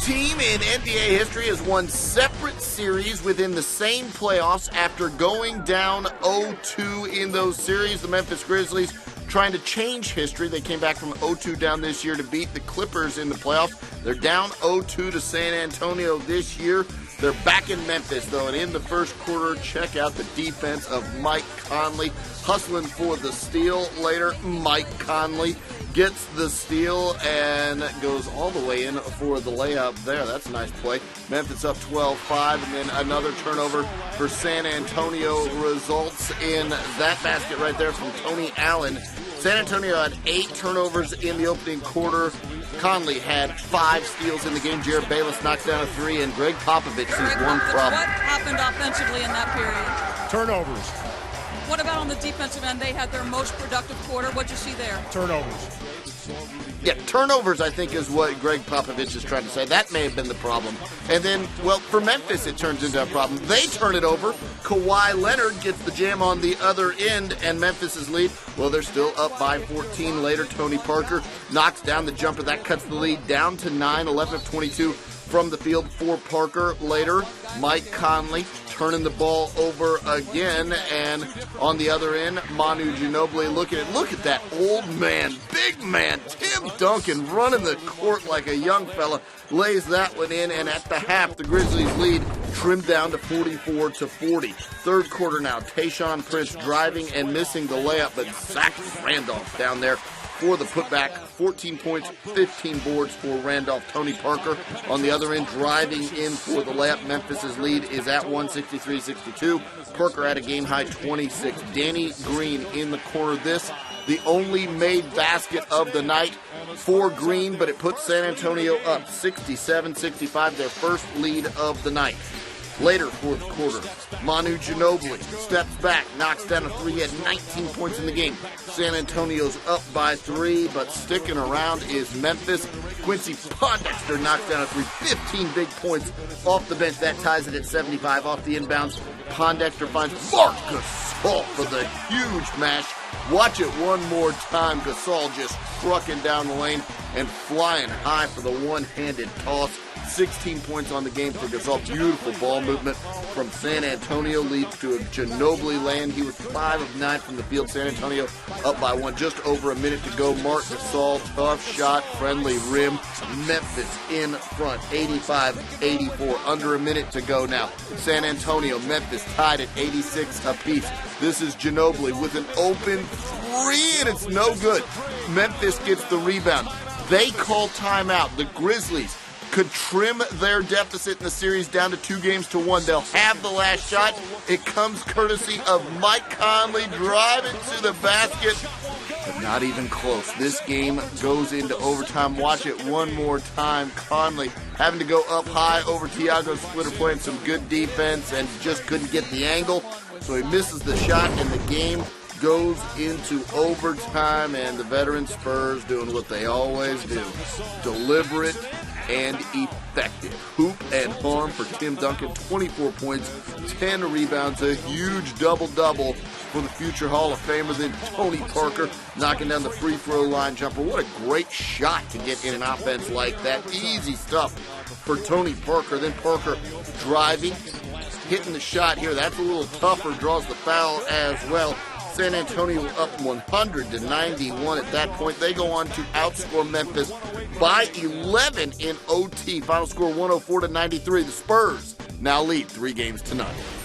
team in NBA history has won separate series within the same playoffs after going down 0-2 in those series. The Memphis Grizzlies trying to change history. They came back from 0-2 down this year to beat the Clippers in the playoffs. They're down 0-2 to San Antonio this year. They're back in Memphis, though, and in the first quarter, check out the defense of Mike Conley. Hustling for the steal later. Mike Conley gets the steal and goes all the way in for the layup there. That's a nice play. Memphis up 12-5, and then another turnover for San Antonio results in that basket right there from Tony Allen. San Antonio had 8 turnovers in the opening quarter. Conley had 5 steals in the game. Jared Bayless knocks down a 3, and Greg Popovich sees one problem. What happened offensively in that period? Turnovers. What about on the defensive end? They had their most productive quarter. What'd you see there? Turnovers. Yeah, turnovers, I think, is what Greg Popovich is trying to say. That may have been the problem. And then, well, for Memphis, it turns into a problem. They turn it over. Kawhi Leonard gets the jam on the other end, and Memphis' lead, well, they're still up by 14 later. Tony Parker knocks down the jumper. That cuts the lead down to 9, 11 of 22 from the field for Parker. Later, Mike Conley turning the ball over again, and on the other end, Manu Ginobili. Look at that old man, big man, Tim Duncan running the court like a young fella, lays that one in, and at the half, the Grizzlies lead trimmed down to 44-40. Third quarter now, Tayshaun Prince driving and missing the layup, but Zach Randolph down there for the putback. 14 points, 15 boards for Randolph. Tony Parker on the other end driving in for the layup. Memphis' lead is at 163-62. Parker at a game-high 26. Danny Green in the corner. This, the only made basket of the night for Green, but it puts San Antonio up 67-65, their first lead of the night. Later, fourth quarter, Manu Ginobili steps back, knocks down a 3, had 19 points in the game. San Antonio's up by 3, but sticking around is Memphis. Quincy Pondexter knocks down a 3, 15 big points off the bench. That ties it at 75 off the inbounds. Pondexter finds Marc Gasol for the huge mash. Watch it one more time. Gasol just trucking down the lane and flying high for the one-handed toss. 16 points on the game for Gasol. Beautiful ball movement from San Antonio leads to a Ginobili land. He was 5 of 9 from the field. San Antonio up by 1. Just over a minute to go. Marc Gasol, tough shot, friendly rim. Memphis in front, 85-84. Under a minute to go now. San Antonio, Memphis tied at 86 apiece. This is Ginobili with an open 3, and it's no good. Memphis gets the rebound. They call timeout. The Grizzlies could trim their deficit in the series down to 2-1. They'll have the last shot. It comes courtesy of Mike Conley driving to the basket, but not even close. This game goes into overtime. Watch it one more time. Conley having to go up high over Tiago Splitter, playing some good defense and just couldn't get the angle, so he misses the shot, and the game goes into overtime, and the veteran Spurs doing what they always do. Deliberate and effective. Hoop and harm for Tim Duncan. 24 points, 10 rebounds, a huge double-double for the future Hall of Famer. Then Tony Parker knocking down the free throw line jumper. What a great shot to get in an offense like that. Easy stuff for Tony Parker. Then Parker driving, hitting the shot here. That's a little tougher, draws the foul as well. San Antonio up 100-91 at that point. They go on to outscore Memphis by 11 in OT. Final score 104-93. The Spurs now lead 3-0.